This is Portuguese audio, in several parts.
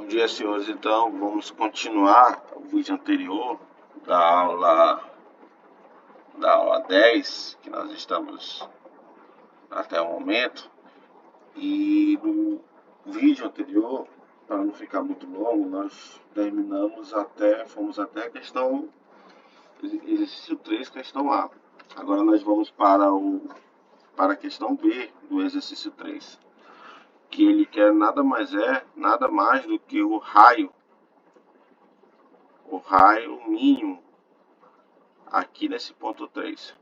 dia, senhores. Então, vamos continuar o vídeo anterior da aula 10, que nós estamos até o momento. E no vídeo anterior, para não ficar muito longo, nós fomos até a questão, exercício 3, questão A. Agora nós vamos para a questão B do exercício 3. Que ele quer nada mais do que o raio mínimo aqui nesse ponto 3.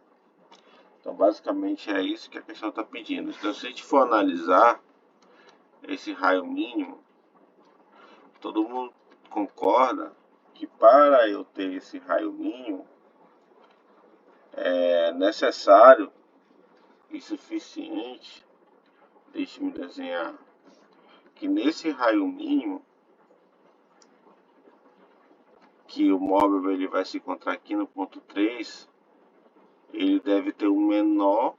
Então basicamente é isso que a questão está pedindo. Então se a gente for analisar esse raio mínimo, todo mundo concorda que para eu ter esse raio mínimo é necessário e suficiente, deixe-me desenhar, que nesse raio mínimo que o móvel ele vai se encontrar aqui no ponto 3, ele deve ter o menor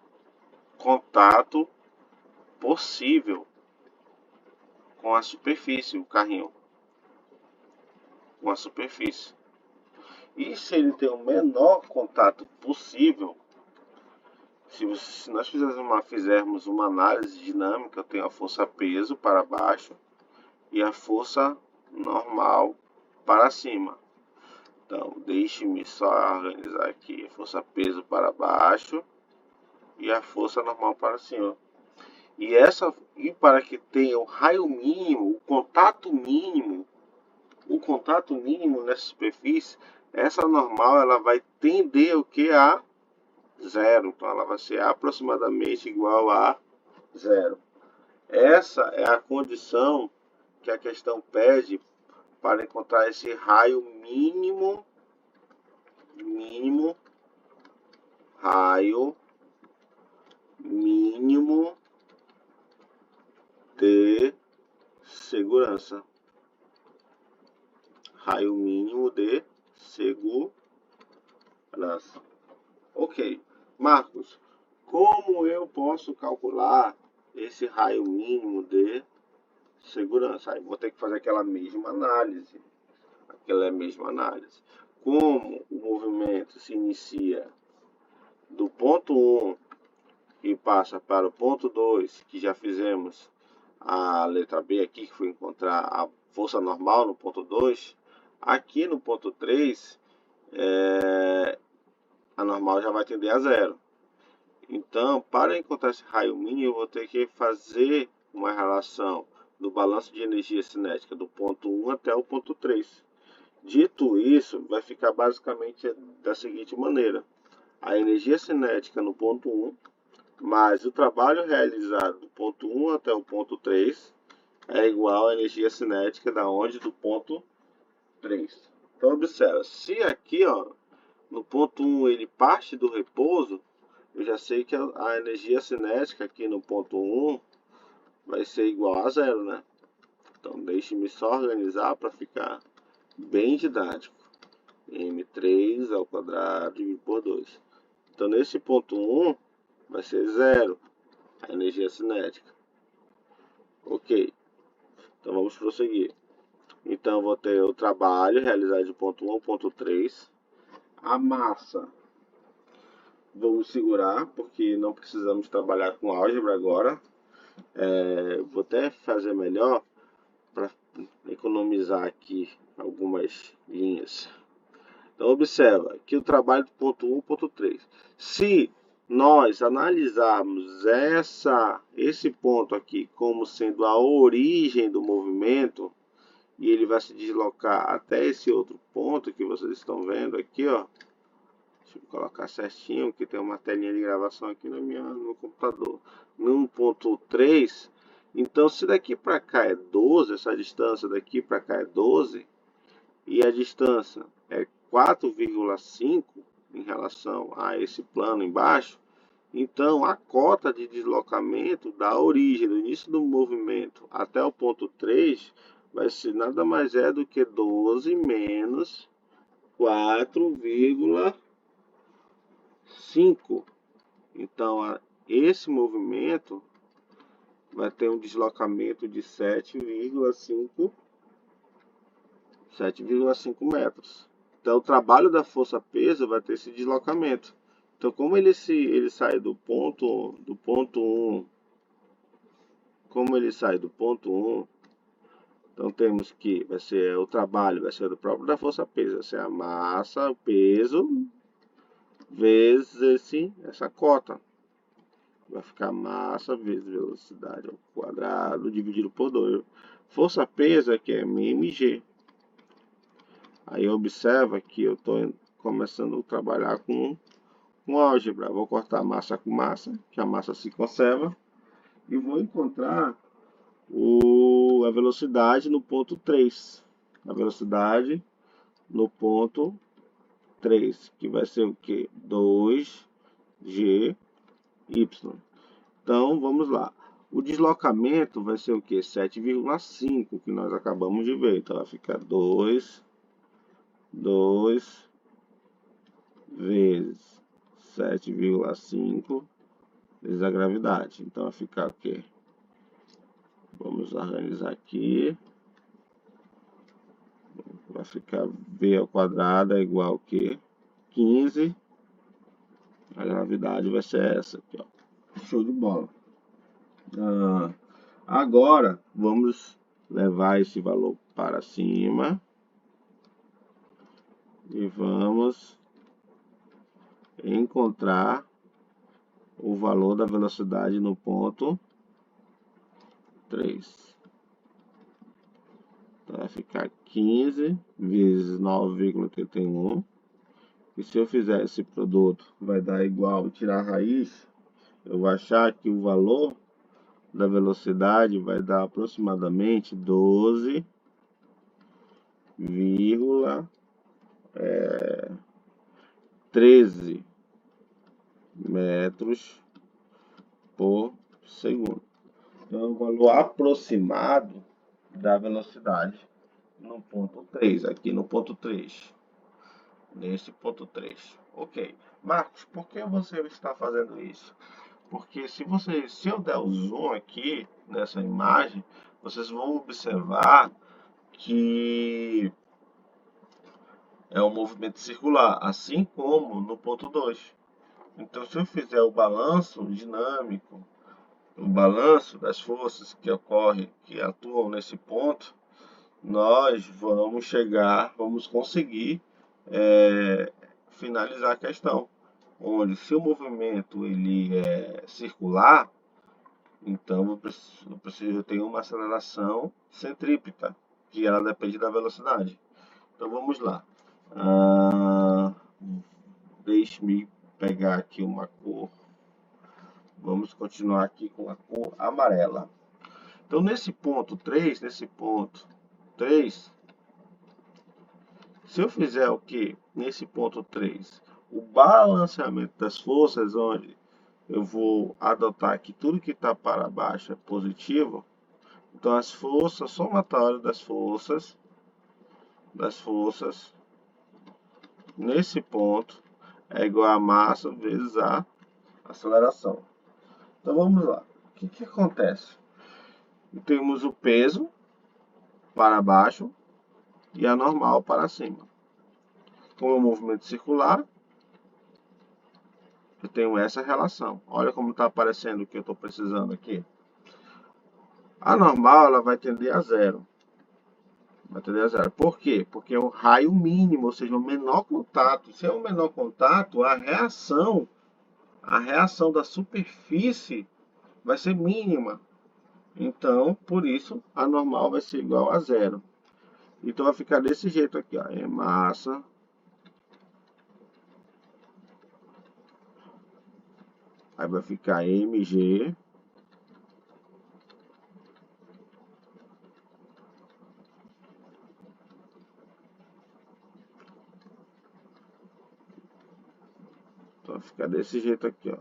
contato possível com a superfície, o carrinho, com a superfície. E se ele tem o menor contato possível, se nós fizermos uma análise dinâmica, eu tenho a força peso para baixo e a força normal para cima. Então, deixe-me só organizar aqui a força peso para baixo e a força normal para cima. E para que tenha o raio mínimo, o contato mínimo nessa superfície, essa normal ela vai tender o que a zero. Então ela vai ser aproximadamente igual a zero. Essa é a condição que a questão pede para encontrar esse raio mínimo, raio mínimo de segurança. Raio mínimo de segurança. Ok. Marcos, como eu posso calcular esse raio mínimo de segurança? Aí vou ter que fazer aquela mesma análise. Como o movimento se inicia do ponto 1 e passa para o ponto 2, que já fizemos a letra B aqui, que foi encontrar a força normal no ponto 2, aqui no ponto 3, a normal já vai tender a zero. Então, para encontrar esse raio mínimo, eu vou ter que fazer uma relação do balanço de energia cinética do ponto 1 até o ponto 3. Dito isso, vai ficar basicamente da seguinte maneira: a energia cinética no ponto 1 mais o trabalho realizado do ponto 1 até o ponto 3 é igual à energia cinética do ponto 3. Então observa, se aqui no ponto 1 ele parte do repouso, eu já sei que a energia cinética aqui no ponto 1 vai ser igual a zero, né? Então deixe-me só organizar para ficar bem didático. M3 ao quadrado dividido por 2. Então nesse ponto 1 vai ser zero a energia cinética. Ok. Então vamos prosseguir. Então vou ter o trabalho realizado de ponto 1 ao ponto 3. A massa, vamos segurar, porque não precisamos trabalhar com álgebra agora. Vou até fazer melhor para economizar aqui algumas linhas. Então observa que o trabalho do ponto 1 ao ponto 3. Se nós analisarmos esse ponto aqui como sendo a origem do movimento, e ele vai se deslocar até esse outro ponto que vocês estão vendo aqui, ó. Deixa eu colocar certinho, que tem uma telinha de gravação aqui no meu computador. No ponto 3, então se daqui para cá é 12, essa distância daqui para cá é 12, e a distância é 4,5 em relação a esse plano embaixo, então a cota de deslocamento da origem, do início do movimento até o ponto 3, vai ser nada mais do que 12 menos 4,5. Então esse movimento vai ter um deslocamento de 7,5 7,5 metros. Então o trabalho da força-peso vai ter esse deslocamento. Então como ele sai do ponto 1, como ele sai do ponto 1, então temos que vai ser o trabalho, vai ser do próprio da força-peso, vai ser a massa, o peso vezes essa cota. Vai ficar massa vezes velocidade ao quadrado dividido por 2. Força-peso aqui é mg. Aí observa que eu estou começando a trabalhar com álgebra. Vou cortar massa com massa, que a massa se conserva. E vou encontrar a velocidade no ponto 3. A velocidade no ponto 3, que vai ser o que? 2gy. Então, vamos lá. O deslocamento vai ser o que? 7,5, que nós acabamos de ver. Então, vai ficar 2 vezes 7,5 vezes a gravidade. Então, vai ficar o quê? Vamos organizar aqui. Vai ficar v ao quadrado é igual a quê? 15. A gravidade vai ser essa aqui, ó. Show de bola. Agora, vamos levar esse valor para cima. E vamos encontrar o valor da velocidade no ponto 3. Então vai ficar 15 vezes 9,81. E se eu fizer esse produto, vai dar igual, tirar a raiz, eu vou achar que o valor da velocidade vai dar aproximadamente 12,13 metros por segundo. Então, é o valor aproximado da velocidade no ponto 3, aqui no ponto 3. Nesse ponto 3. Ok. Marcos, por que você está fazendo isso? Porque se eu der o zoom aqui nessa imagem, vocês vão observar que é um movimento circular, assim como no ponto 2. Então, se eu fizer o balanço dinâmico, o balanço das forças que atuam nesse ponto, nós vamos conseguir finalizar a questão. Onde se o movimento ele é circular, então eu preciso ter uma aceleração centrípeta, que ela depende da velocidade. Então vamos lá. Deixe-me pegar aqui uma cor. Vamos continuar aqui com a cor amarela. Então nesse ponto 3, se eu fizer o que? Nesse ponto 3, o balanceamento das forças, onde eu vou adotar que tudo que está para baixo é positivo, então as forças, somatório das forças nesse ponto é igual a massa vezes a aceleração. Então vamos lá. O que acontece? Temos o peso para baixo e a normal para cima. Com o movimento circular, eu tenho essa relação. Olha como está aparecendo o que eu estou precisando aqui. A normal ela vai tender a zero. Vai tender a zero. Por quê? Porque é um raio mínimo, ou seja, o menor contato. Se é o menor contato, a reação da superfície vai ser mínima. Então, por isso, a normal vai ser igual a zero. Então, vai ficar desse jeito aqui, ó. É massa. Aí vai ficar mg. Então, vai ficar desse jeito aqui, ó.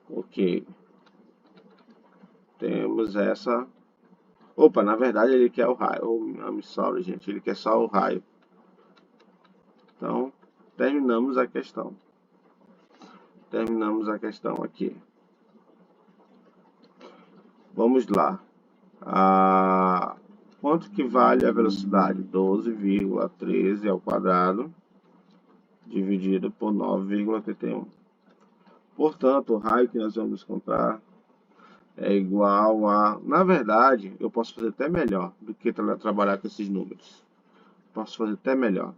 Ok. Temos essa. Opa, na verdade ele quer o raio. Oh, I'm sorry, gente. Ele quer só o raio. Então, terminamos a questão. terminamos a questão aqui. Vamos lá. Quanto que vale a velocidade? 12,13 ao quadrado dividido por 9,81. Portanto, o raio que nós vamos encontrar é igual a... Na verdade, eu posso fazer até melhor do que trabalhar com esses números. Posso fazer até melhor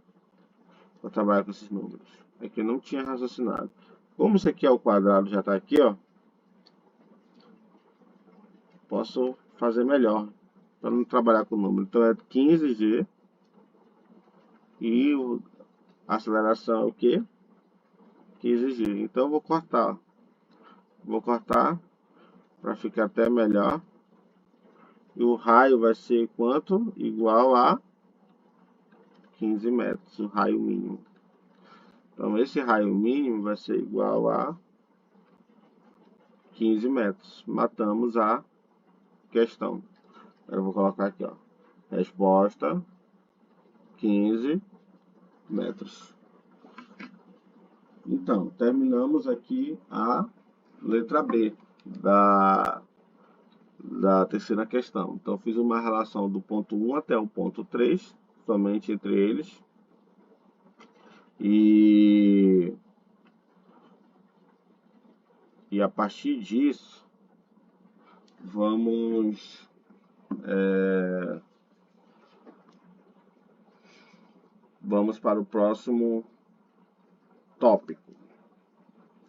para trabalhar com esses números. É que eu não tinha raciocinado. Como isso aqui é o quadrado, já está aqui, ó. Posso fazer melhor para não trabalhar com o número. Então é 15G e a aceleração é o que? 15G. Então eu vou cortar. Vou cortar para ficar até melhor. E o raio vai ser quanto? Igual a 15 metros, o raio mínimo. Então esse raio mínimo vai ser igual a 15 metros. Matamos a questão. Agora eu vou colocar aqui, ó. Resposta 15 metros. Então, terminamos aqui a letra B da terceira questão. Então, fiz uma relação do ponto 1 até o ponto 3, somente entre eles. E a partir disso, vamos para o próximo tópico.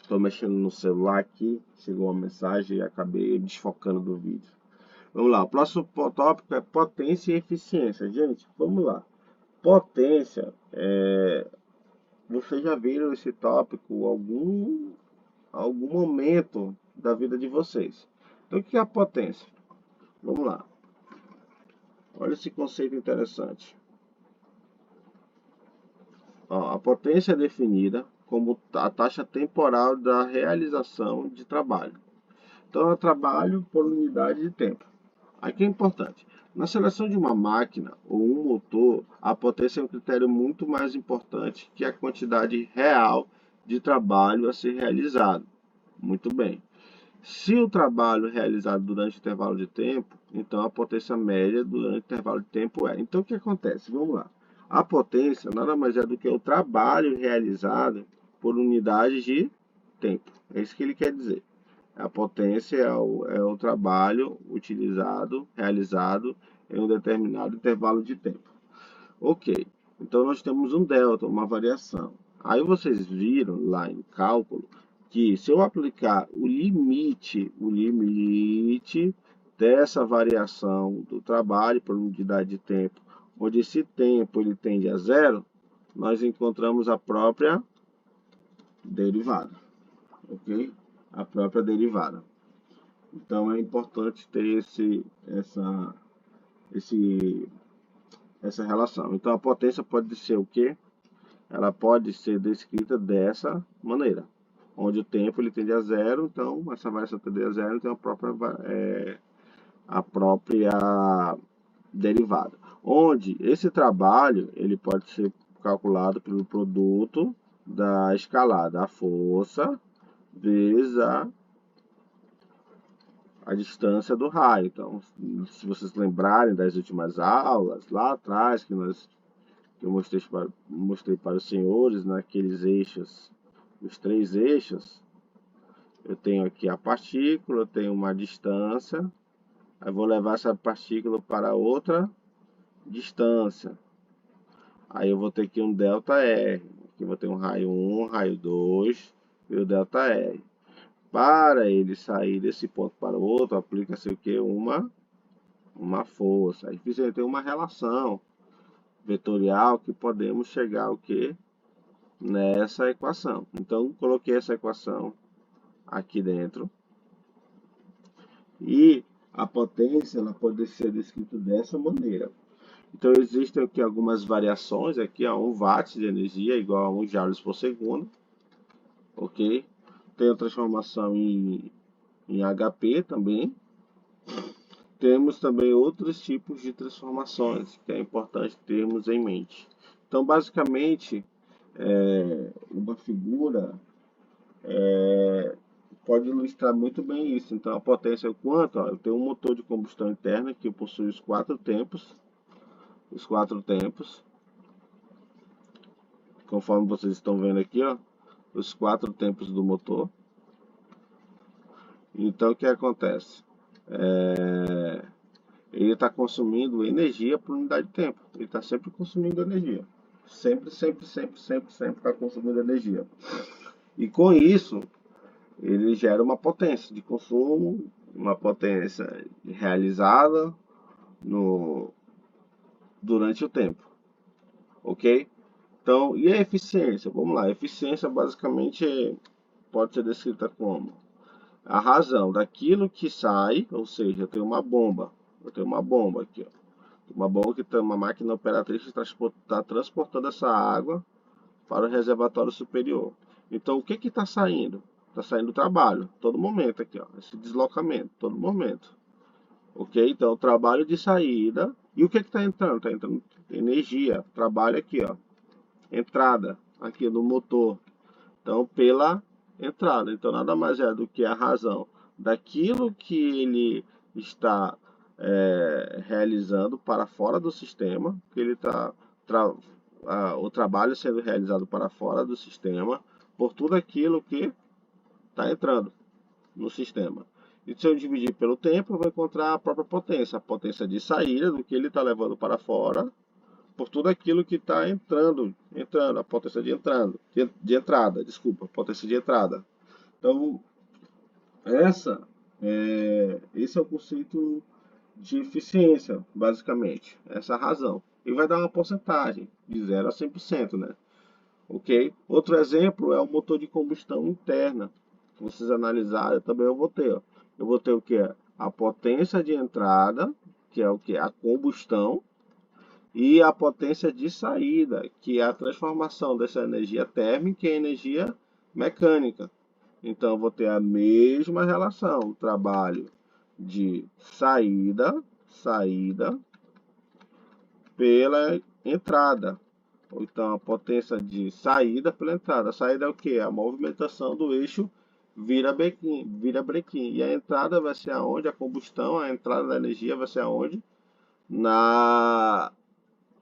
Estou mexendo no celular aqui, chegou uma mensagem e acabei desfocando do vídeo. Vamos lá, o próximo tópico é potência e eficiência. Gente, vamos lá. Potência, vocês já viram esse tópico em algum momento da vida de vocês. Então, o que é a potência? Vamos lá. Olha esse conceito interessante. Ó, a potência é definida como a taxa temporal da realização de trabalho. Então, é trabalho por unidade de tempo. Aqui é importante. Na seleção de uma máquina ou um motor, a potência é um critério muito mais importante que a quantidade real de trabalho a ser realizado. Muito bem. Se o trabalho é realizado durante o intervalo de tempo, então a potência média durante o intervalo de tempo é. Então o que acontece? Vamos lá. A potência nada mais é do que o trabalho realizado por unidades de tempo. É isso que ele quer dizer. A potência é o trabalho realizado em um determinado intervalo de tempo. Ok, então nós temos um delta, uma variação. Aí vocês viram lá em cálculo que se eu aplicar o limite dessa variação do trabalho por unidade de tempo, onde esse tempo ele tende a zero, nós encontramos a própria derivada, ok? A própria derivada. Então é importante ter essa relação. Então a potência pode ser o quê? Ela pode ser descrita dessa maneira, onde o tempo ele tende a zero, então essa variação tende a zero, então a própria derivada. Onde esse trabalho ele pode ser calculado pelo produto da escalada, a força vezes a distância do raio. Então, se vocês lembrarem das últimas aulas, lá atrás, que eu mostrei para os senhores, naqueles eixos, os 3 eixos, eu tenho aqui a partícula, eu tenho uma distância, aí vou levar essa partícula para outra distância. Aí eu vou ter aqui um ΔR, aqui eu vou ter um raio 1, raio 2 e o ΔR. Para ele sair desse ponto para o outro, aplica-se o que? Uma força. Aí tem uma relação vetorial que podemos chegar o que? Nessa equação. Então, coloquei essa equação aqui dentro. E a potência ela pode ser descrita dessa maneira. Então, existem aqui algumas variações. Aqui, 1 watts de energia igual a 1 joules por segundo. Ok? Tem a transformação em HP também. Temos também outros tipos de transformações que é importante termos em mente. Então, basicamente, uma figura pode ilustrar muito bem isso. Então, a potência é o quanto? Ó, eu tenho um motor de combustão interna que possui os quatro tempos, conforme vocês estão vendo aqui, ó, os quatro tempos do motor. Então, o que acontece? Ele está consumindo energia por unidade de tempo. Ele está sempre consumindo energia. Sempre, sempre, sempre, sempre, sempre está consumindo energia. E com isso, ele gera uma potência de consumo, uma potência realizada no, durante o tempo, ok? Então, e a eficiência? Vamos lá, a eficiência basicamente pode ser descrita como a razão daquilo que sai, ou seja, eu tenho uma bomba aqui, ó, uma bomba que tem uma máquina operatriz que está transportando essa água para o reservatório superior. Então, o que está saindo? Está saindo trabalho, todo momento aqui, ó, esse deslocamento, todo momento. Ok? Então, trabalho de saída. E o que está entrando? Está entrando energia, trabalho aqui, ó, entrada, aqui no motor. Então, pela entrada. Então, nada mais é do que a razão daquilo que ele está realizando para fora do sistema, que ele está o trabalho sendo realizado para fora do sistema, por tudo aquilo que está entrando no sistema. E se eu dividir pelo tempo, eu vou encontrar a própria potência, a potência de saída do que ele está levando para fora, por tudo aquilo que está entrando, a potência de entrada, desculpa, potência de entrada. Então, esse é o conceito de eficiência, basicamente, essa é a razão. E vai dar uma porcentagem de 0 a 100%, né? Ok? Outro exemplo é o motor de combustão interna. Se vocês analisarem, também eu vou ter. Ó. Eu vou ter o que? A potência de entrada, que é o que? A combustão, e a potência de saída, que é a transformação dessa energia térmica em energia mecânica. Então, eu vou ter a mesma relação, trabalho de saída pela entrada. Ou então, a potência de saída pela entrada. A saída é o que? A movimentação do eixo vira-brequim. E a entrada vai ser aonde? A combustão, a entrada da energia vai ser aonde? Na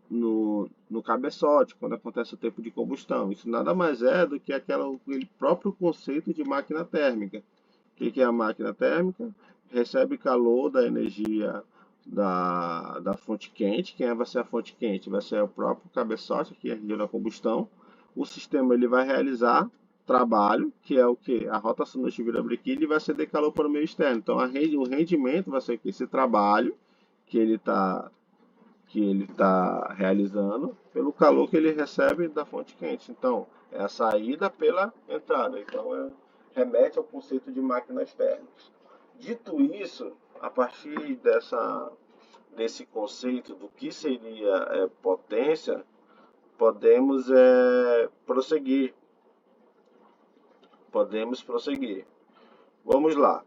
no cabeçote, quando acontece o tempo de combustão. Isso nada mais é do que aquele próprio conceito de máquina térmica. O que é a máquina térmica? Recebe calor da energia da fonte quente. Quem vai ser a fonte quente? Vai ser o próprio cabeçote, que é a região da combustão. O sistema ele vai realizar trabalho, que é o que? A rotação do eixo vira-brequim, ele vai ceder calor para o meio externo. Então, o rendimento vai ser esse trabalho que ele está realizando pelo calor que ele recebe da fonte quente. Então, é a saída pela entrada. Então, remete ao conceito de máquinas térmicas. Dito isso, a partir desse conceito do que seria potência, podemos prosseguir. Podemos prosseguir. Vamos lá.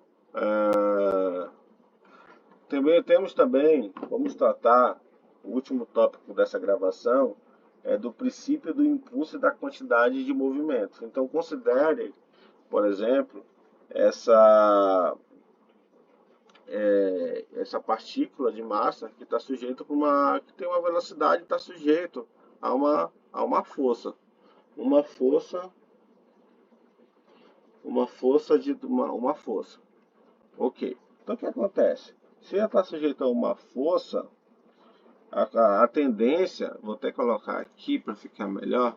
Vamos tratar, o último tópico dessa gravação é do princípio do impulso e da quantidade de movimento. Então, considere, por exemplo, essa, essa partícula de massa que está sujeito que tem uma velocidade, está sujeito a uma força. Uma força, uma força. Ok. Então, o que acontece? Se ela está sujeita a uma força, a tendência, vou até colocar aqui para ficar melhor,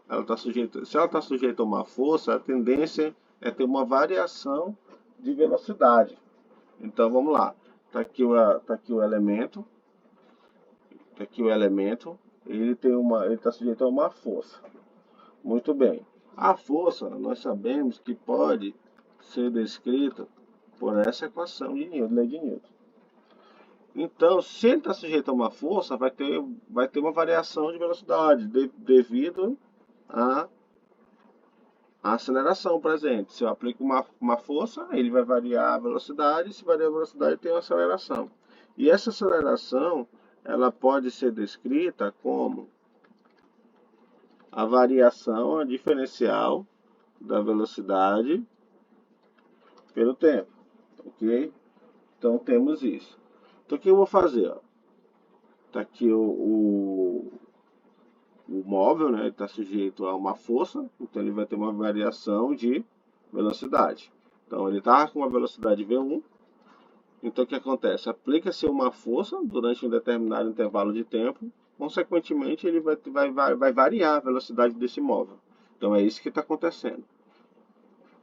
se ela está sujeita a uma força, a tendência é ter uma variação de velocidade. Então vamos lá, tá aqui o elemento, ele está sujeito a uma força. Muito bem. A força, nós sabemos que pode ser descrita por essa equação de Newton, lei de Newton. Então, se ele está sujeito a uma força, vai ter uma variação de velocidade devido à aceleração presente. Se eu aplico uma força, ele vai variar a velocidade, se variar a velocidade, tem uma aceleração. E essa aceleração, ela pode ser descrita como a variação, a diferencial da velocidade pelo tempo, ok? Então temos isso. Então o que eu vou fazer? Ó? Tá aqui o móvel, né? Está sujeito a uma força, então ele vai ter uma variação de velocidade. Então ele está com uma velocidade V1. Então o que acontece? Aplica-se uma força durante um determinado intervalo de tempo, consequentemente ele vai variar a velocidade desse móvel. Então é isso que está acontecendo.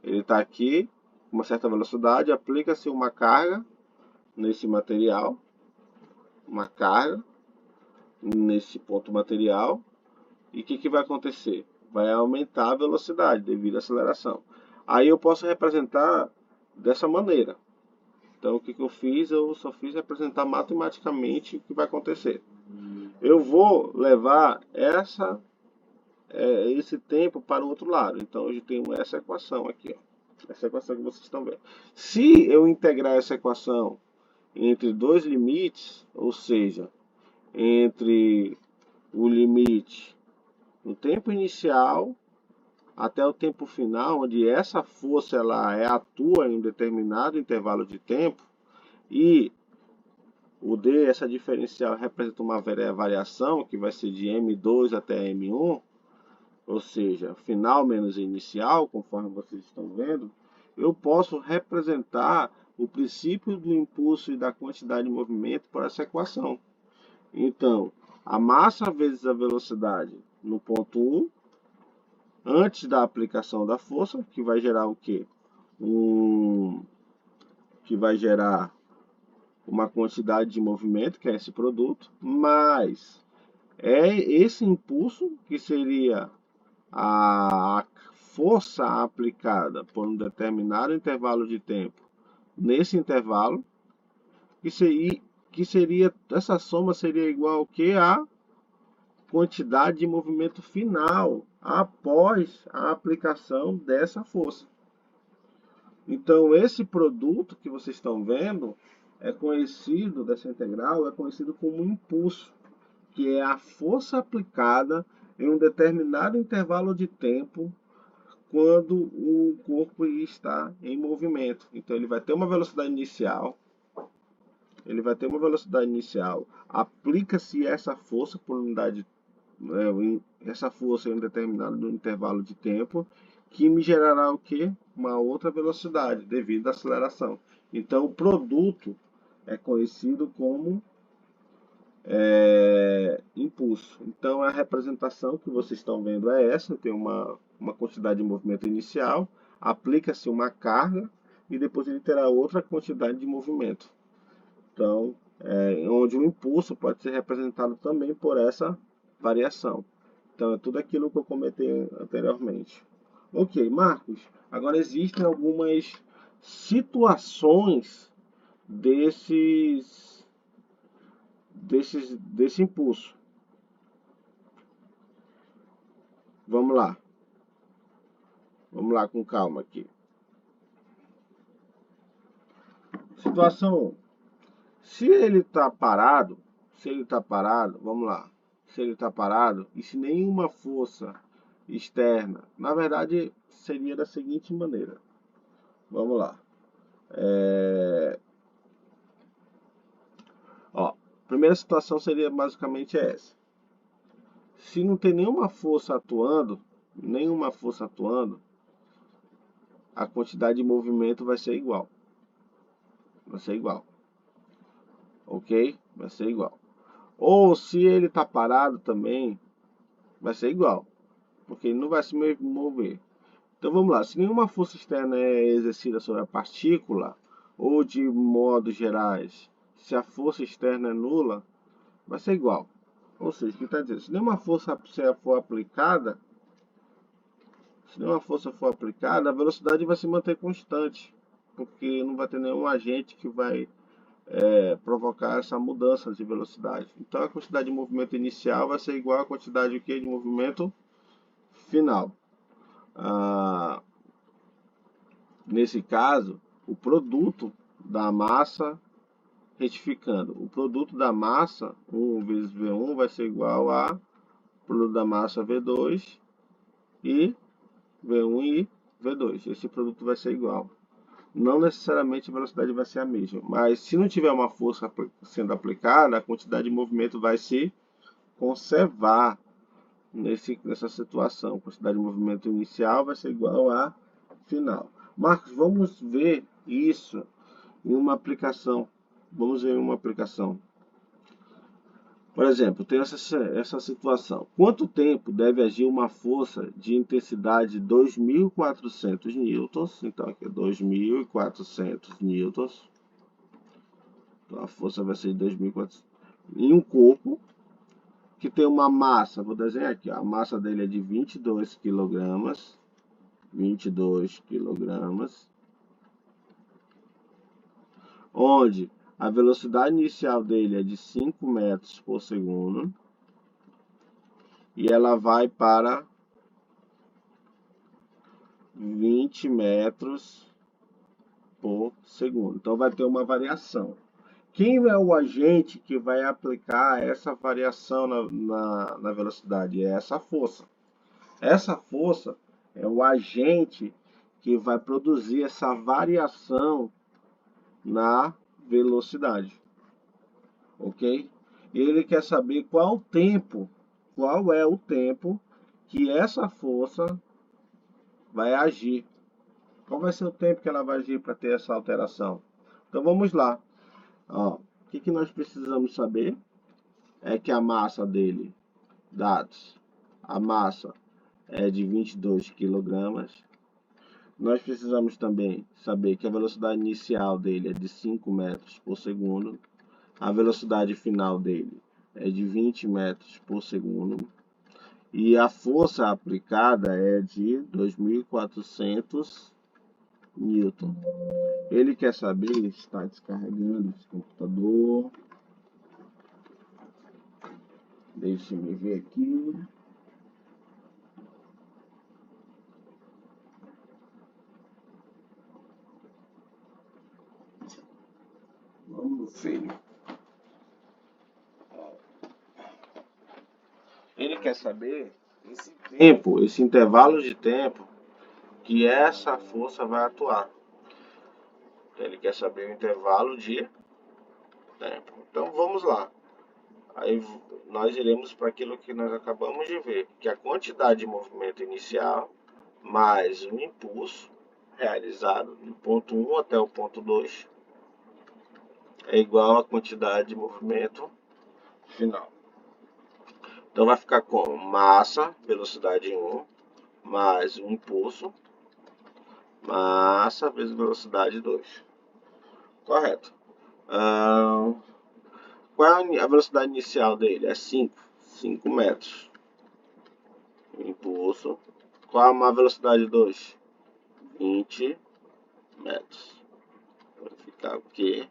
Ele está aqui com uma certa velocidade, aplica-se uma carga nesse material, uma carga nesse ponto material, e o que vai acontecer? Vai aumentar a velocidade devido à aceleração. Aí eu posso representar dessa maneira. Então o que eu fiz? Eu só fiz representar matematicamente o que vai acontecer. Eu vou levar esse tempo para o outro lado. Então eu tenho essa equação aqui, ó. Essa equação que vocês estão vendo. Se eu integrar essa equação entre dois limites, ou seja, entre o limite no tempo inicial até o tempo final, onde essa força atua em um determinado intervalo de tempo, e o D, essa diferencial, representa uma variação que vai ser de M2 até M1, ou seja, final menos inicial, conforme vocês estão vendo, eu posso representar o princípio do impulso e da quantidade de movimento por essa equação. Então, a massa vezes a velocidade no ponto 1, antes da aplicação da força, que vai gerar o quê? Que vai gerar uma quantidade de movimento, que é esse produto, mais esse impulso, que seria a força aplicada por um determinado intervalo de tempo nesse intervalo, que seria essa soma seria igual ao que a quantidade de movimento final após a aplicação dessa força. Então esse produto que vocês estão vendo é conhecido, dessa integral, é conhecido como impulso, que é a força aplicada em um determinado intervalo de tempo quando o corpo está em movimento. Então ele vai ter uma velocidade inicial, aplica-se essa força por unidade, essa força em um determinado intervalo de tempo, que me gerará o que? Uma outra velocidade devido à aceleração. Então o produto é conhecido como impulso. Então a representação que vocês estão vendo é essa, tem uma quantidade de movimento inicial, aplica-se uma carga e depois ele terá outra quantidade de movimento. Então, onde o impulso pode ser representado também por essa variação. Então é tudo aquilo que eu comentei anteriormente. Ok, Marcos, agora existem algumas situações desse impulso. Vamos lá. Vamos lá com calma aqui. Situação 1. Se ele está parado, vamos lá. Se ele está parado e se nenhuma força externa, na verdade seria da seguinte maneira. Vamos lá. Ó, primeira situação seria basicamente essa. Se não tem nenhuma força atuando, a quantidade de movimento vai ser igual. Ok? Vai ser igual. Ou se ele está parado também, vai ser igual, porque ele não vai se mover. Então vamos lá, se nenhuma força externa é exercida sobre a partícula, ou de modos gerais, se a força externa é nula, vai ser igual. Ou seja, o que está dizendo? Se nenhuma força for aplicada, a velocidade vai se manter constante, porque não vai ter nenhum agente que vai provocar essa mudança de velocidade. Então a quantidade de movimento inicial vai ser igual à quantidade de movimento final. Nesse caso, o produto da massa, retificando, o produto da massa 1 vezes V1 vai ser igual a produto da massa V2 e V1 e V2. Esse produto vai ser igual não necessariamente a velocidade vai ser a mesma. Mas se não tiver uma força sendo aplicada, a quantidade de movimento vai se conservar nessa situação. A quantidade de movimento inicial vai ser igual a final. Marcos, vamos ver isso em uma aplicação. Vamos ver uma aplicação. Por exemplo, tem essa situação. Quanto tempo deve agir uma força de intensidade 2.400 newtons? Então, aqui é 2.400 newtons. Então, a força vai ser de 2.400 em um corpo que tem uma massa. Vou desenhar aqui. Ó, a massa dele é de 22 quilogramas. 22 quilogramas. Onde a velocidade inicial dele é de 5 metros por segundo. E ela vai para 20 metros por segundo. Então vai ter uma variação. Quem é o agente que vai aplicar essa variação na velocidade? É essa força. Essa força é o agente que vai produzir essa variação na velocidade. Ok? Ele quer saber qual é o tempo que essa força vai agir. Qual vai ser o tempo que ela vai agir para ter essa alteração? Então vamos lá. Ó, o que nós precisamos saber é que a massa dele, dados, a massa é de 22 quilogramas. Nós precisamos também saber que a velocidade inicial dele é de 5 metros por segundo. A velocidade final dele é de 20 metros por segundo. E a força aplicada é de 2.400 newton. Ele quer saber, está descarregando esse computador. Deixe-me ver aqui. Vamos, filho. Ele quer saber esse tempo, esse intervalo de tempo que essa força vai atuar. Ele quer saber o intervalo de tempo. Então vamos lá. Aí nós iremos para aquilo que nós acabamos de ver, que a quantidade de movimento inicial mais o impulso realizado do ponto 1 até o ponto 2 é igual à quantidade de movimento final. Então vai ficar como massa, velocidade 1, mais o impulso, massa vezes velocidade 2. Correto. Qual é a velocidade inicial dele? É 5 metros. Impulso. Qual a velocidade 2? 20 metros. Vai ficar o quê?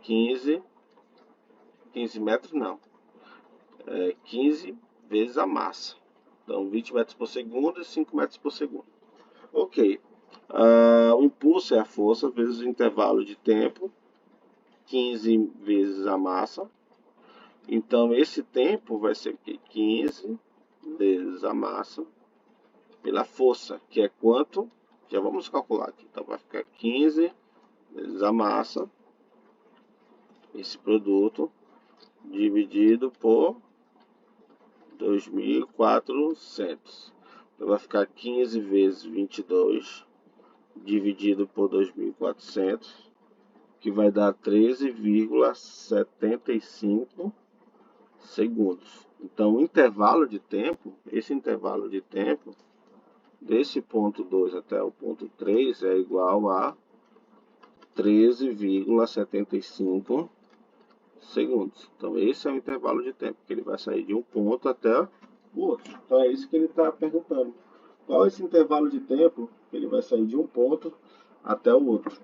15 metros não. 15 vezes a massa. Então 20 metros por segundo e 5 metros por segundo. Ok. O impulso é a força vezes o intervalo de tempo. 15 vezes a massa. Então esse tempo vai ser o quê? 15 vezes a massa pela força, que é quanto? Já vamos calcular aqui. Então vai ficar 15 vezes a massa, esse produto, dividido por 2.400. Então vai ficar 15 vezes 22, dividido por 2.400, que vai dar 13,75 segundos. Então o intervalo de tempo, esse intervalo de tempo, desse ponto 2 até o ponto 3 é igual a 13,75 segundos. Então esse é o intervalo de tempo, que ele vai sair de um ponto até o outro. Então é isso que ele está perguntando. Qual é esse intervalo de tempo que ele vai sair de um ponto até o outro?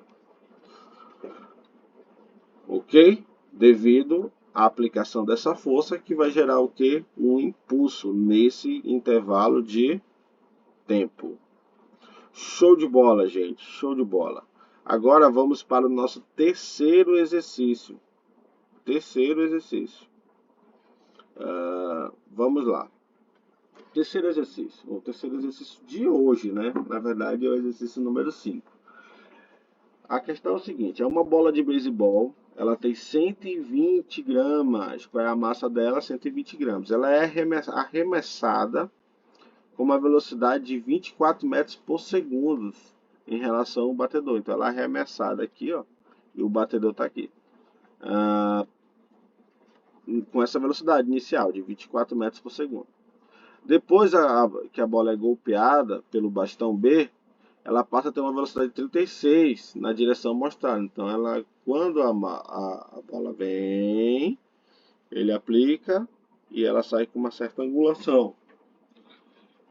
Ok? Devido à aplicação dessa força que vai gerar o que? Um impulso nesse intervalo de tempo. Show de bola, gente. Show de bola. Agora vamos para o nosso terceiro exercício. Terceiro exercício. Vamos lá. Terceiro exercício. O terceiro exercício de hoje, né? Na verdade é o exercício número 5. A questão é o seguinte, é uma bola de beisebol, ela tem 120 gramas. Qual é a massa dela? 120 gramas. Ela é arremessada com uma velocidade de 24 metros por segundo em relação ao batedor. Então ela é arremessada aqui, ó, e o batedor está aqui. Com essa velocidade inicial de 24 metros por segundo. Depois que a bola é golpeada pelo bastão B, ela passa a ter uma velocidade de 36 na direção mostrada. Então, quando a bola vem, ele aplica e ela sai com uma certa angulação.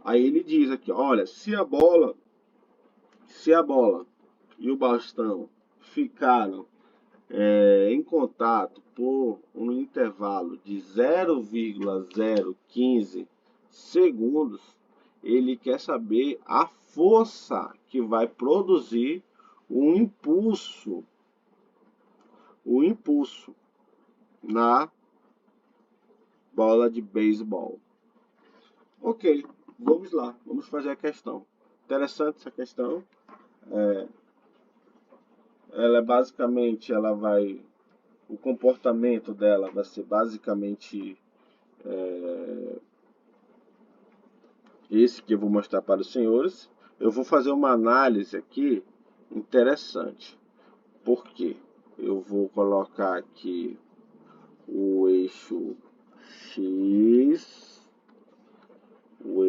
Aí ele diz aqui, olha, se a bola e o bastão ficaram em contato por um intervalo de 0,015 segundos, ele quer saber a força que vai produzir o impulso na bola de beisebol. Ok, vamos lá, vamos fazer a questão. Interessante essa questão. Ela é basicamente, o comportamento dela vai ser basicamente esse que eu vou mostrar para os senhores. Eu vou fazer uma análise aqui interessante. Por quê? Eu vou colocar aqui o eixo X, o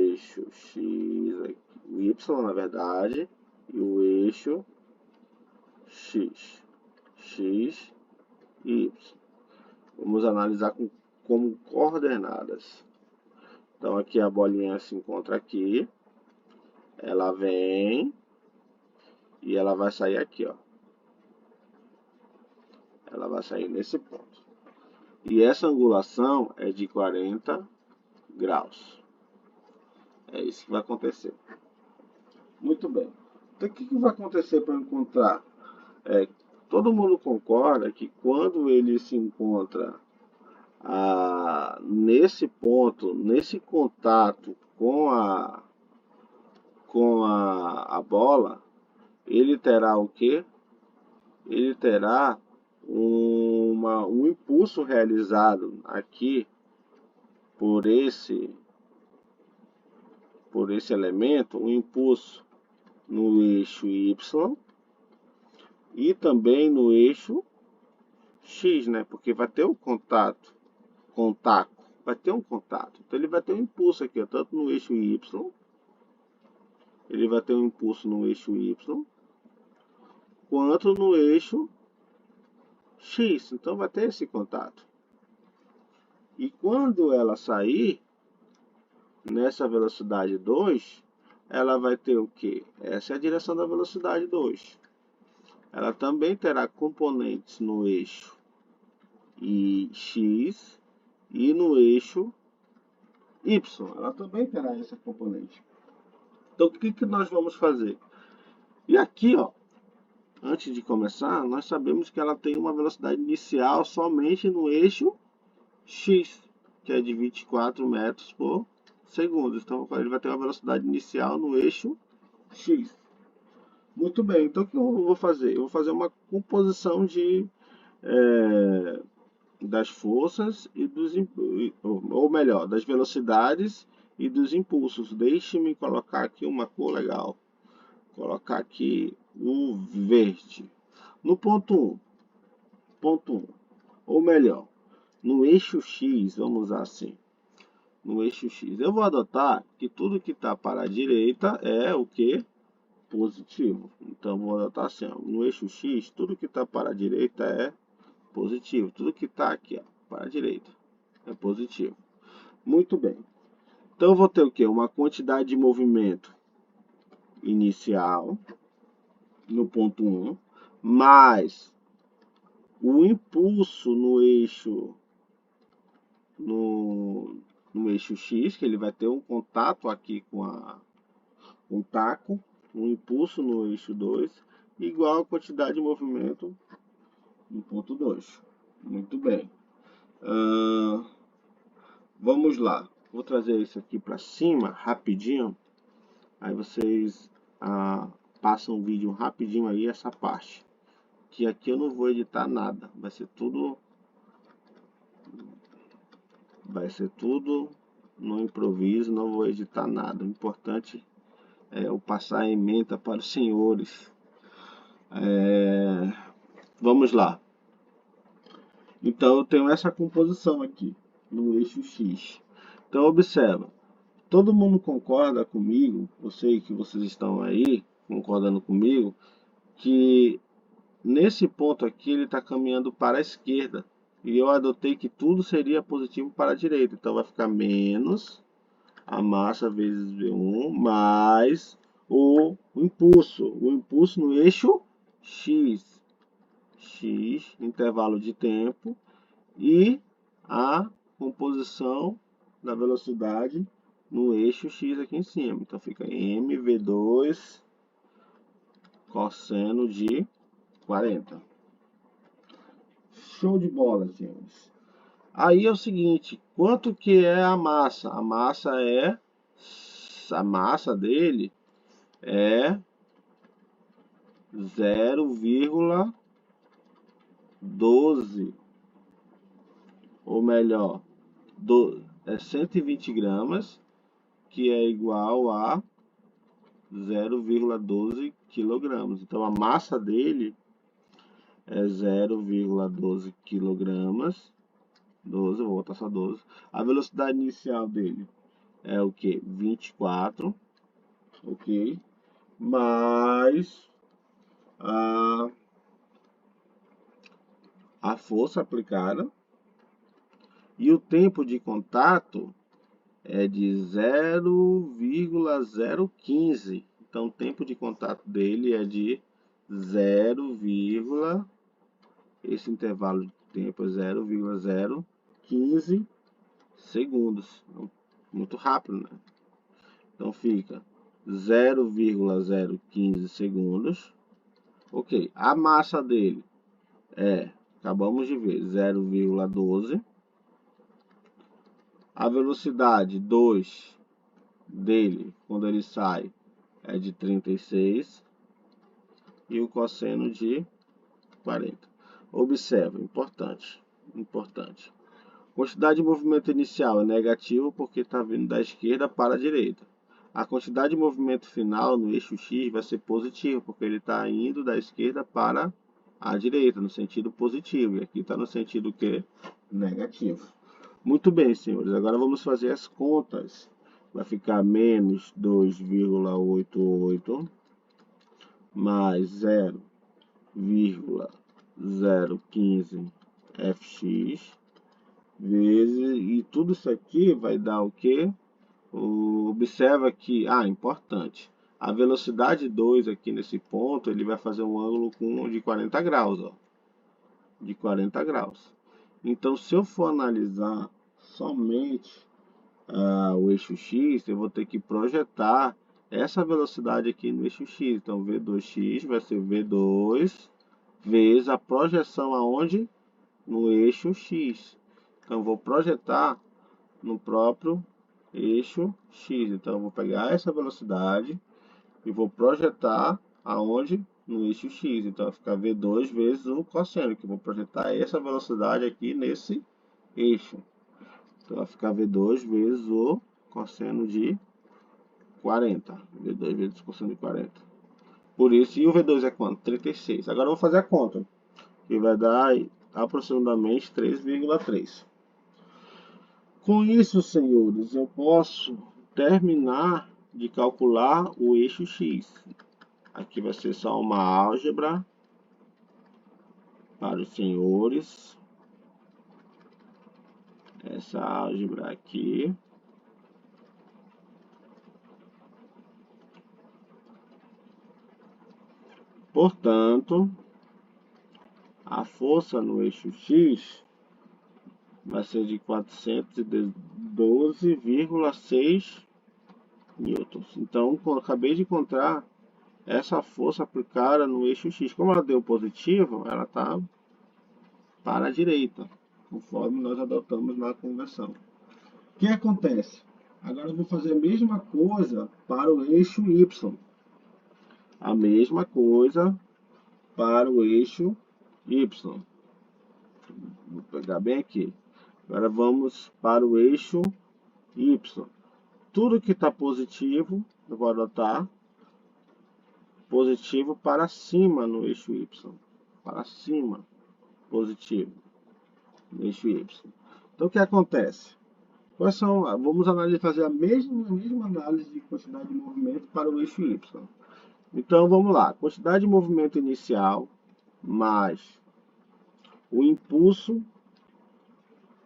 Y na verdade, e o eixo X e Y. Vamos analisar como coordenadas. Então aqui a bolinha se encontra aqui, ela vem e ela vai sair aqui, ó. Ela vai sair nesse ponto. E essa angulação é de 40 graus. É isso que vai acontecer. Muito bem. Então o que vai acontecer para encontrar? Todo mundo concorda que quando ele se encontra nesse ponto, nesse contato com a bola, ele terá o quê? Ele terá um impulso realizado aqui por esse elemento, um impulso no eixo Y e também no eixo X, né? Porque vai ter um contato com o taco, vai ter um contato. Então ele vai ter um impulso aqui, ó, tanto no eixo Y, ele vai ter um impulso no eixo Y, quanto no eixo X. Então vai ter esse contato. E quando ela sair nessa velocidade 2, ela vai ter o que? Essa é a direção da velocidade 2. Ela também terá componentes no eixo X e no eixo Y. Ela também terá esse componente. Então, o que nós vamos fazer? E aqui, ó, antes de começar, nós sabemos que ela tem uma velocidade inicial somente no eixo X, que é de 24 metros por segundo. Então, ele vai ter uma velocidade inicial no eixo X. Muito bem, então o que eu vou fazer? Eu vou fazer uma composição das forças e ou melhor, das velocidades e dos impulsos. Deixe-me colocar aqui uma cor legal. Colocar aqui o verde. No ponto 1, ou melhor, no eixo X, vamos usar assim. No eixo X, eu vou adotar que tudo que está para a direita é o que? Positivo. Então, vou adotar assim, ó, no eixo X, tudo que está para a direita é positivo. Tudo que está aqui, ó, para a direita é positivo. Muito bem. Então, eu vou ter o quê? Uma quantidade de movimento inicial no ponto 1, mais o impulso no eixo X, que ele vai ter um contato aqui com o taco, um impulso no eixo 2, igual a quantidade de movimento no ponto 2. Muito bem. Vamos lá. Vou trazer isso aqui para cima, rapidinho. Aí vocês passam o vídeo rapidinho aí, essa parte. que aqui eu não vou editar nada. Vai ser tudo no improviso, não vou editar nada. O importante é eu passar a ementa para os senhores. Vamos lá. Então eu tenho essa composição aqui no eixo X. Então observa, todo mundo concorda comigo, eu sei que vocês estão aí concordando comigo, que nesse ponto aqui ele está caminhando para a esquerda. E eu adotei que tudo seria positivo para a direita. Então vai ficar menos a massa vezes V1 mais o impulso. O impulso no eixo X. X, intervalo de tempo, e a composição da velocidade no eixo X aqui em cima. Então fica mv2 cosseno de 40. Show de bola, senhores. Aí é o seguinte, quanto que é a massa? A massa dele é 0,12, ou melhor, é 120 gramas, que é igual a 0,12 quilogramas. Então a massa dele é 0,12 quilogramas. 12, vou botar só 12. A velocidade inicial dele é o que? 24, ok? Mais a força aplicada. E o tempo de contato é de 0,015. Então o tempo de contato dele é de 0, esse intervalo de tempo é 0,015 segundos. Muito rápido, né? Então fica 0,015 segundos. Ok, a massa dele acabamos de ver, 0,12. A velocidade 2 dele, quando ele sai, é de 36. E o cosseno de 40. Observa, importante. Quantidade de movimento inicial é negativo porque está vindo da esquerda para a direita. A quantidade de movimento final no eixo X vai ser positiva, porque ele está indo da esquerda para a direita, no sentido positivo. E aqui está no sentido que? Negativo. Muito bem, senhores. Agora vamos fazer as contas. Vai ficar menos 2,88 mais 0,015 fx vezes, e tudo isso aqui vai dar o quê? Observa que, importante, a velocidade 2 aqui nesse ponto, ele vai fazer um ângulo de 40 graus, ó, de 40 graus. Então, se eu for analisar somente o eixo X, eu vou ter que projetar essa velocidade aqui no eixo X. Então, V2x vai ser V2 vezes a projeção aonde? No eixo X. Então, vou projetar no próprio eixo X. Então, eu vou pegar essa velocidade e vou projetar aonde? No eixo X. Então, vai ficar V2 vezes o cosseno, que eu vou projetar essa velocidade aqui nesse eixo. Então, vai ficar V2 vezes o cosseno de 40. V2 vezes o cosseno de 40. Por isso, e o V2 é quanto? 36. Agora eu vou fazer a conta, que vai dar aproximadamente 3,3. Com isso, senhores, eu posso terminar de calcular o eixo X. Aqui vai ser só uma álgebra para os senhores. Essa álgebra aqui. Portanto, a força no eixo X vai ser de 412,6 newtons. Então, eu acabei de encontrar essa força aplicada no eixo X. Como ela deu positivo, ela está para a direita, conforme nós adotamos na conversão. O que acontece? Agora eu vou fazer a mesma coisa para o eixo Y. A mesma coisa para o eixo Y. Vou pegar bem aqui. Agora vamos para o eixo Y. Tudo que está positivo, eu vou adotar positivo para cima no eixo Y. Para cima, positivo no eixo Y. Então o que acontece? Quais são, vamos fazer a mesma análise de quantidade de movimento para o eixo Y. Então vamos lá, quantidade de movimento inicial mais o impulso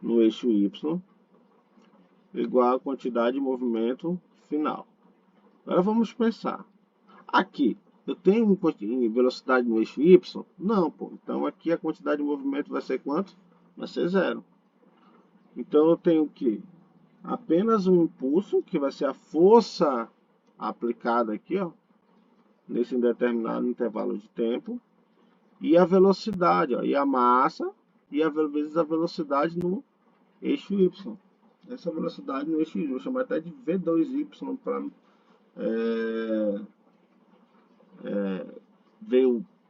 no eixo Y igual a quantidade de movimento final. Agora vamos pensar. Aqui, eu tenho velocidade no eixo Y? Não, pô. Então aqui a quantidade de movimento vai ser quanto? Vai ser zero. Então eu tenho que apenas um impulso, que vai ser a força aplicada aqui, ó, nesse determinado intervalo de tempo, e a velocidade, ó, e a massa, e vezes a velocidade no eixo Y. Essa velocidade no eixo Y, vou chamar até de V2Y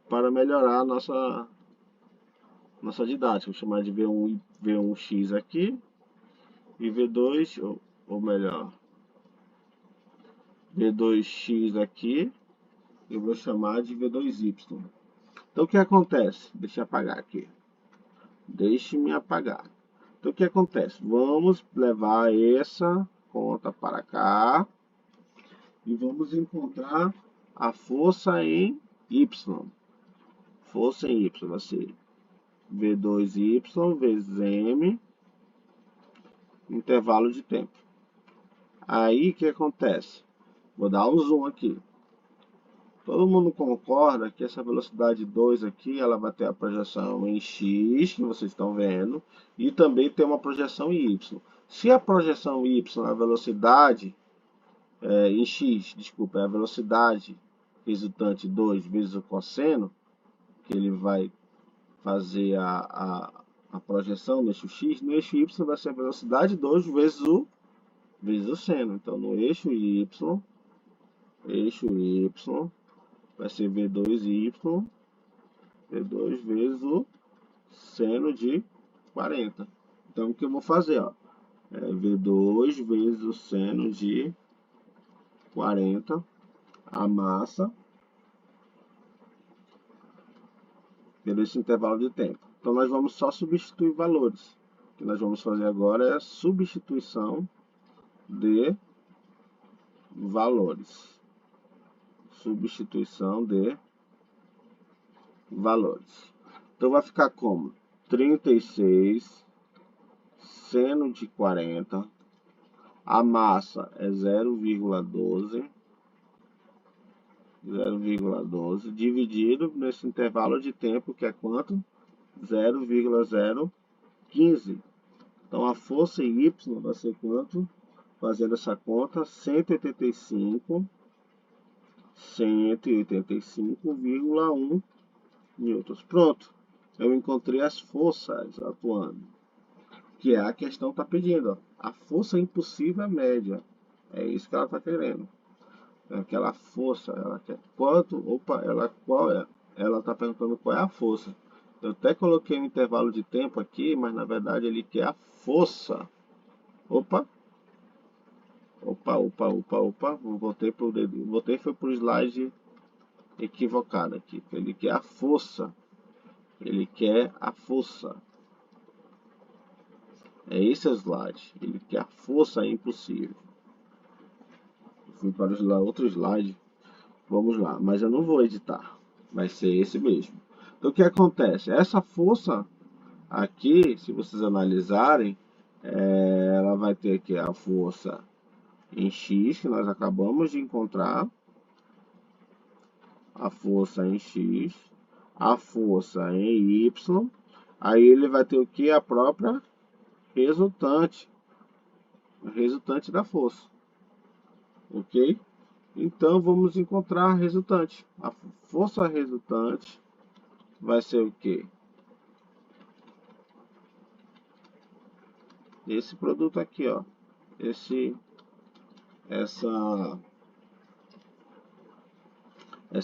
para melhorar a nossa didática. Vou chamar de V1x aqui e V2, ou melhor, V2x aqui, eu vou chamar de V2y. Então o que acontece? Deixa eu apagar aqui. Deixe-me apagar. Então o que acontece? Vamos levar essa conta para cá e vamos encontrar a força em Y. Força em Y vai ser V2y vezes M, intervalo de tempo. Aí o que acontece? Vou dar um zoom aqui. Todo mundo concorda que essa velocidade 2 aqui, ela vai ter a projeção em x, que vocês estão vendo, e também tem uma projeção em y. Se a projeção y, a velocidade em x, desculpa, é a velocidade resultante 2 vezes o cosseno, que ele vai fazer a projeção no eixo x, no eixo y vai ser a velocidade 2 vezes o seno. Então, no eixo y vai ser V2y, V2 vezes o seno de 40. Então, o que eu vou fazer? Ó, V2 vezes o seno de 40, a massa, pelo esse intervalo de tempo. Então, nós vamos só substituir valores. O que nós vamos fazer agora é a substituição de valores. Substituição de valores. Então vai ficar como? 36 seno de 40. A massa é 0,12 dividido nesse intervalo de tempo que é quanto? 0,015. Então a força em Y vai ser quanto? Fazendo essa conta, 185,1 newtons. Pronto. Eu encontrei as forças atuando. Que é a questão está pedindo. Ó. A força impossível média. É isso que ela está querendo. Aquela força. Ela quer quanto? Opa, qual é? Ela está perguntando qual é a força. Eu até coloquei um intervalo de tempo aqui, mas na verdade ele quer a força. Opa. Voltei para o slide equivocado aqui. Ele quer a força. Ele quer a força. É esse o slide. Ele quer a força impossível. Fui para o outro slide. Vamos lá. Mas eu não vou editar. Vai ser esse mesmo. Então o que acontece? Essa força aqui, se vocês analisarem, ela vai ter aqui a força em X, que nós acabamos de encontrar. A força em X. A força em Y. Aí ele vai ter o que? A própria resultante da força, ok? Então vamos encontrar a resultante. A força resultante vai ser o que? Esse produto aqui, ó, essa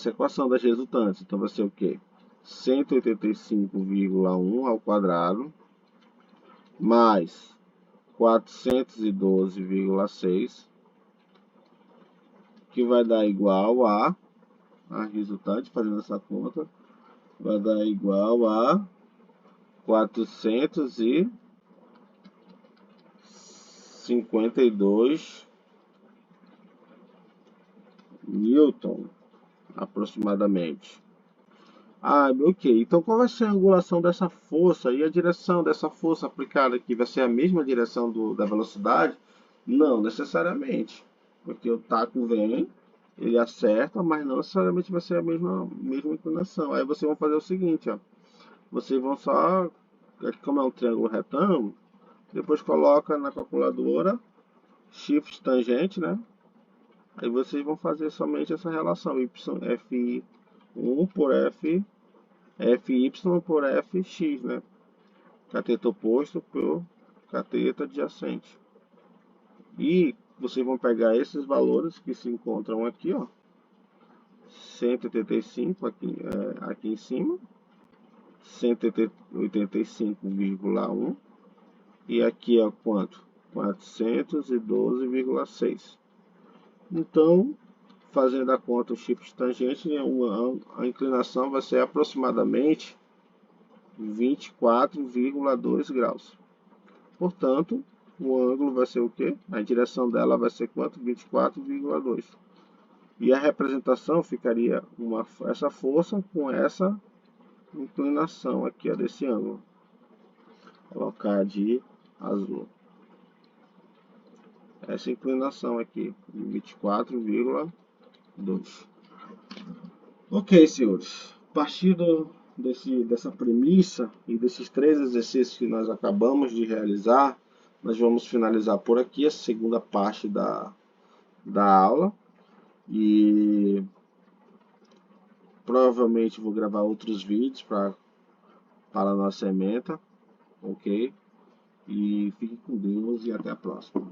equação das resultantes. Então vai ser o que? 185,1 ao quadrado, mais 412,6, que vai dar igual a resultante, fazendo essa conta, vai dar igual a 452 Newton, aproximadamente. Ok. Então, qual vai ser a angulação dessa força e a direção dessa força aplicada aqui? Vai ser a mesma direção da velocidade? Não necessariamente, porque o taco vem, ele acerta, mas não necessariamente vai ser a mesma inclinação. Aí vocês vão fazer o seguinte, ó. Vocês vão só, aqui como é um triângulo retângulo, depois coloca na calculadora shift tangente, né? Aí vocês vão fazer somente essa relação FI1 por FY por FX, né? Cateto oposto por cateto adjacente. E vocês vão pegar esses valores que se encontram aqui, ó. 185 aqui em cima, 185,1 e aqui é quanto? 412,6. Então, fazendo a conta o shift tangente, a inclinação vai ser aproximadamente 24,2 graus. Portanto, o ângulo vai ser o quê? A direção dela vai ser quanto? 24,2. E a representação ficaria essa força com essa inclinação aqui, ó, desse ângulo. Vou colocar de azul. Essa inclinação aqui, 24,2. Ok, senhores. A partir dessa premissa e desses 3 exercícios que nós acabamos de realizar, nós vamos finalizar por aqui a segunda parte da aula. E provavelmente vou gravar outros vídeos para a nossa ementa, ok? E fique com Deus e até a próxima.